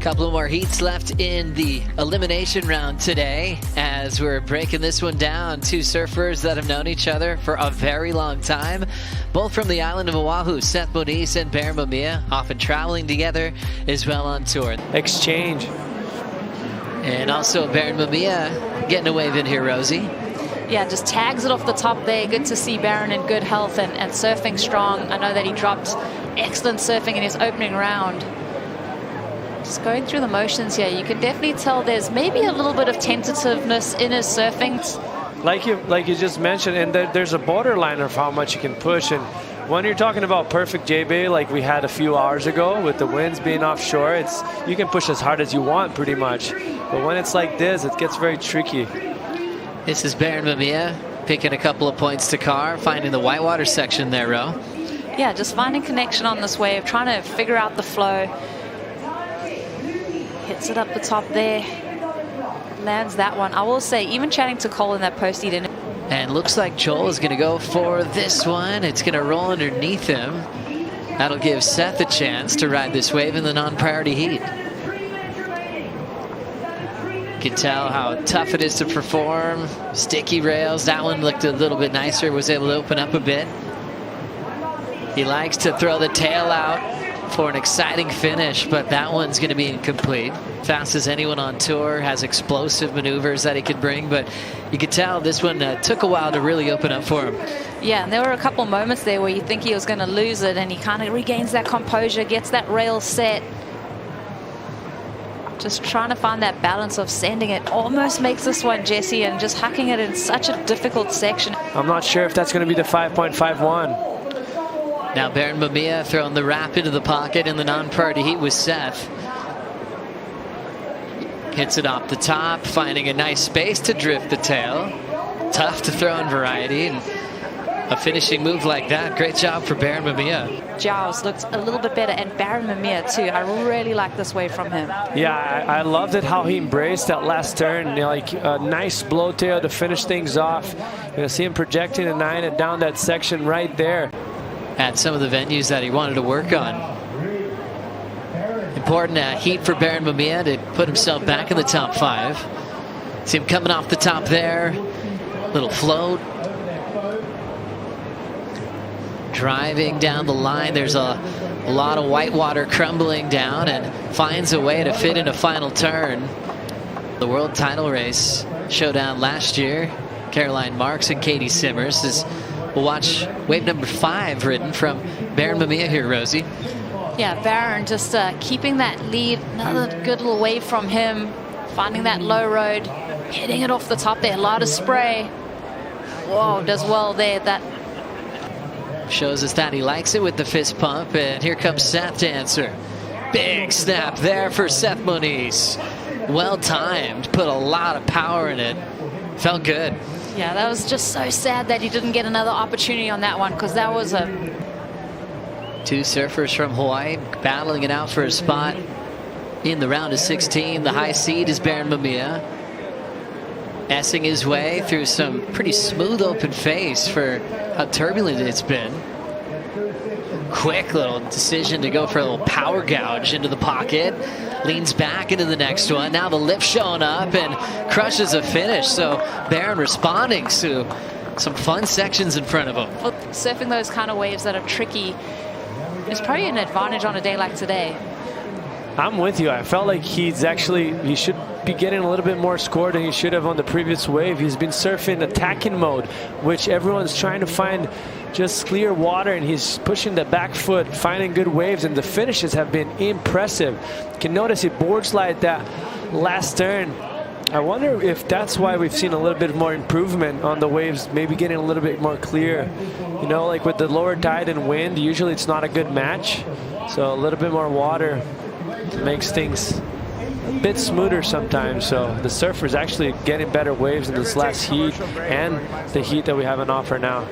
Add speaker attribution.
Speaker 1: Couple more heats left in the elimination round today as we're breaking this one down. Two surfers that have known each other for a very long time, both from the island of Oahu. Seth Moniz and Barron Mamiya, often traveling together as well on tour.
Speaker 2: Exchange.
Speaker 1: And also Barron Mamiya getting a wave in here, Rosie.
Speaker 3: Yeah, just tags it off the top there. Good to see Barron in good health and surfing strong. I know that he dropped excellent surfing in his opening round. Just going through the motions here, you can definitely tell there's maybe a little bit of tentativeness in his surfing.
Speaker 2: Like you just mentioned, and there's a borderline of how much you can push. And when you're talking about perfect J-Bay like we had a few hours ago with the winds being offshore, you can push as hard as you want pretty much. But when it's like this, it gets very tricky.
Speaker 1: This is Barron Mamiya picking a couple of points to carve, finding the whitewater section there, Ro.
Speaker 3: Yeah, just finding connection on this wave, trying to figure out the flow. Hits it up the top there. Lands that one. I will say, even chatting to Cole in that post, he didn't.
Speaker 1: And looks like Joel is going to go for this one. It's going to roll underneath him. That'll give Seth a chance to ride this wave in the non-priority heat. You can tell how tough it is to perform. Sticky rails. That one looked a little bit nicer. Was able to open up a bit. He likes to throw the tail out for an exciting finish, but that one's going to be incomplete. Fast as anyone on tour, has explosive maneuvers that he could bring, but you could tell this one took a while to really open up for him.
Speaker 3: Yeah, and there were a couple moments there where you think he was going to lose it, and he kind of regains that composure, gets that rail set. Just trying to find that balance of sending it. Almost makes this one, Jesse, and just hucking it in such a difficult section.
Speaker 2: I'm not sure if that's going to be the 5.51.
Speaker 1: Now Barron Mamiya throwing the wrap into the pocket in the non-priority heat with Seth. Hits it off the top, finding a nice space to drift the tail. Tough to throw in variety, and a finishing move like that. Great job for Barron Mamiya.
Speaker 3: Giles looked a little bit better, and Barron Mamiya too. I really like this wave from him.
Speaker 2: Yeah, I loved it how he embraced that last turn. You know, like a nice blow tail to finish things off. You know, see him projecting a 9 and down that section right there.
Speaker 1: At some of the venues that he wanted to work on. Important heat for Barron Mamiya to put himself back in the top 5. See him coming off the top there. Little float. Driving down the line. There's a lot of whitewater crumbling down, and finds a way to fit in a final turn. The world title race showdown last year. Caroline Marks and Katie Simmers. We'll watch wave number 5 ridden from Barron Mamiya here, Rosie.
Speaker 3: Yeah, Barron just keeping that lead. Another good little wave from him. Finding that low road. Hitting it off the top there. A lot of spray. Whoa, does well there. That
Speaker 1: shows us that he likes it with the fist pump. And here comes Seth to answer. Big snap there for Seth Moniz. Well timed. Put a lot of power in it. Felt good.
Speaker 3: Yeah, that was just so sad that he didn't get another opportunity on that one, because that was a...
Speaker 1: Two surfers from Hawaii battling it out for a spot in the round of 16. The high seed is Barron Mamiya, S-ing his way through some pretty smooth open face for how turbulent it's been. Quick little decision to go for a little power gouge into the pocket. Leans back into the next one. Now the lift showing up and crushes a finish. So Barron responding to some fun sections in front of him.
Speaker 3: Surfing those kind of waves that are tricky is probably an advantage on a day like today.
Speaker 2: I'm with you. I felt like he should be getting a little bit more score than he should have on the previous wave. He's been surfing attacking mode, which everyone's trying to find just clear water, and he's pushing the back foot, finding good waves, and the finishes have been impressive. You can notice he board slide that last turn. I wonder if that's why we've seen a little bit more improvement on the waves, maybe getting a little bit more clear. You know, like with the lower tide and wind, usually it's not a good match. So a little bit more water makes things a bit smoother sometimes. So the surfer's actually getting better waves in this last heat and the heat that we have on offer now.